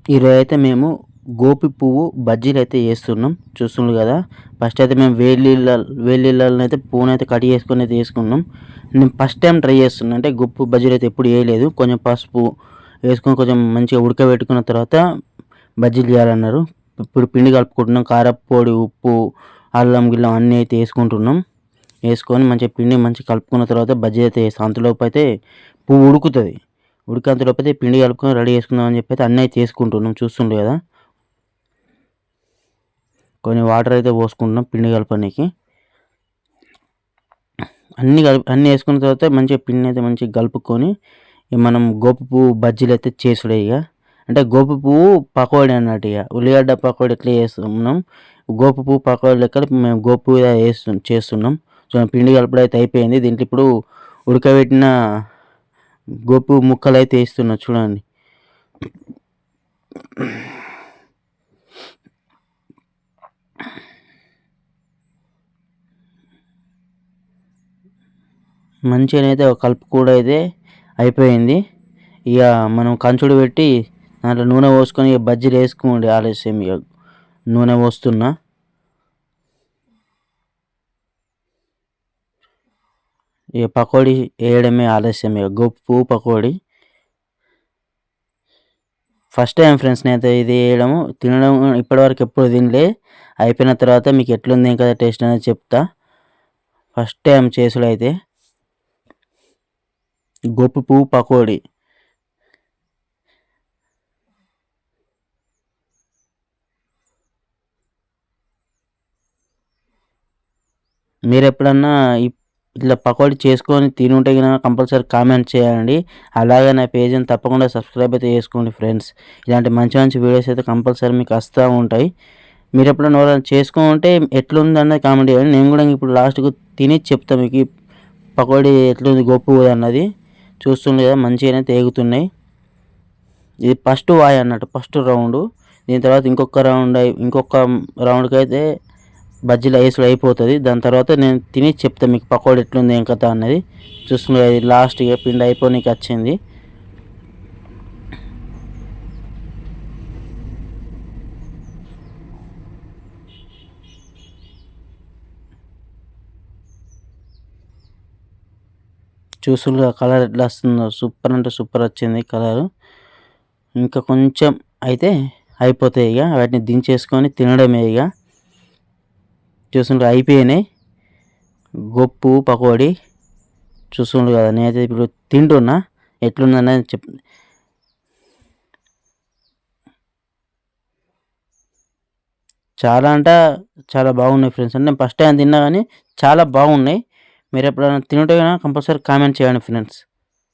ఈరోజైతే మేము గోపి పువ్వు బజ్జీలైతే చేస్తున్నాం. చూస్తున్నారు గదా! ఫస్ట్ అయితే మేము వేడి నీళ్ళలో అయితే పువ్వునైతే కట్ చేసుకొని అయితే ఏసుకున్నాం. నేను ఫస్ట్ టైమ్ ట్రై చేస్తున్నా. అంటే గొప్పు బజ్జీలైతే ఎప్పుడు చేయలేదు. కొంచెం పసుపు ఏసుకొని కొంచెం మంచిగా ఉడకబెట్టుకున్న తర్వాత బజ్జీలు చేయాలన్నారు. ఇప్పుడు పిండి కలుపుకుంటున్నాం. కారప్పొడి, ఉప్పు, అల్లం గిల్లం అన్నీ అయితే ఏసుకుంటున్నాం. ఏసుకొని మంచిగా పిండి మంచిగా కలుపుకున్న తర్వాత బజ్జీ అయితే ఏస్తాం. అంతలోపైతే పువ్వు ఉడుకుతది. ఉడికేంతలోపైతే పిండి కలుపుకొని రెడీ చేసుకుందాం అని చెప్పి అయితే అన్నీ అయితే చేసుకుంటున్నాం. చూస్తుండ్రు కదా! కొన్ని వాటర్ అయితే పోసుకుంటున్నాం పిండి కలపనీకి. అన్నీ వేసుకున్న తర్వాత మంచిగా పిండిని అయితే మంచిగా కలుపుకొని మనం గోపు పువ్వు బజ్జీలు అయితే చేసుడే ఇక. అంటే గోపు పువ్వు పకోడీ అన్నట్టు ఇక. ఉల్లిగడ్డ పకోడీ ఎట్లా చేస్తున్నాం, గోపు పువ్వు పకోడీ లెక్క మేము గోపు పువ్వు చేస్తున్నాం. సో పిండి కలుపుడు అయితే అయిపోయింది. దీంట్లో ఇప్పుడు ఉడకబెట్టిన గోపు ముక్కలు అయితే వేస్తున్నా చూడండి. మంచిగానైతే కలుపు కూడా అయితే అయిపోయింది. ఇక మనం కంచుడు పెట్టి దాంట్లో నూనె పోసుకొని ఇక బజ్జీలు వేసుకోండి. ఆలస్యం ఇక నూనె పోస్తున్నా. ఇక పకోడీ వేయడమే ఆలస్యం. ఇక గొప్పు పకోడీ ఫస్ట్ టైం ఫ్రెండ్స్ నేనైతే ఇది వేయడము తినడం ఇప్పటివరకు ఎప్పుడు తినలే. అయిపోయిన తర్వాత మీకు ఎట్లుంది కదా టేస్ట్ అనేది చెప్తా. ఫస్ట్ టైం చేసుడు అయితే గొప్పు పువ్వు పకోడీ. మీరు ఎప్పుడన్నా ఇట్లా పకోడీ చేసుకొని తినుంటే కనుక కంపల్సరీ కామెంట్ చేయండి. అలాగే నా పేజ్ని తప్పకుండా సబ్స్క్రైబ్ అయితే చేసుకోండి ఫ్రెండ్స్. ఇలాంటి మంచి మంచి వీడియోస్ అయితే కంపల్సరీ మీకు వస్తూ ఉంటాయి. మీరు ఎప్పుడైనా ఎవరైనా చేసుకుంటే ఎట్లుంది అన్నది కామెంట్ చేయండి. నేను కూడా ఇప్పుడు లాస్ట్కు తిని చెప్తాను మీకు పకోడీ ఎట్లుంది గొప్పు అన్నది. చూస్తుంది కదా మంచిగానే తేగుతున్నాయి. ఇది ఫస్ట్ వాయి అన్నట్టు, ఫస్ట్ రౌండ్. దీని తర్వాత ఇంకొక రౌండ్కి అయితే బజ్జీలు వేసుడు అయిపోతుంది. దాని తర్వాత నేను తిని చెప్తాను మీకు పకోడీ ఎట్లుంది ఏం కథ అన్నది. చూస్తున్నారు ఇది లాస్ట్ ఇక పిండి అయిపోనీకి వచ్చింది. చూస్తుండ్రు కలర్ ఎట్లా వస్తుందో, సూపర్ అంటే సూపర్ వచ్చింది కలర్. ఇంకా కొంచెం అయితే అయిపోతాయి. ఇక వాటిని దించేసుకొని తినడమే ఇక. చూస్తుండ్రు అయిపోయినాయి గొప్పు పకోడీ. చూస్తుండ్రు కదా నేనైతే ఇప్పుడు తింటున్నా ఎట్లుందనేది చాలా అంటే చాలా బాగున్నాయి ఫ్రెండ్స్. అంటే నేను ఫస్ట్ టైం తిన్నా కానీ చాలా బాగున్నాయి. మీరు ఎప్పుడైనా తింటే కనుక కంపల్సరీ కామెంట్ చేయండి ఫ్రెండ్స్.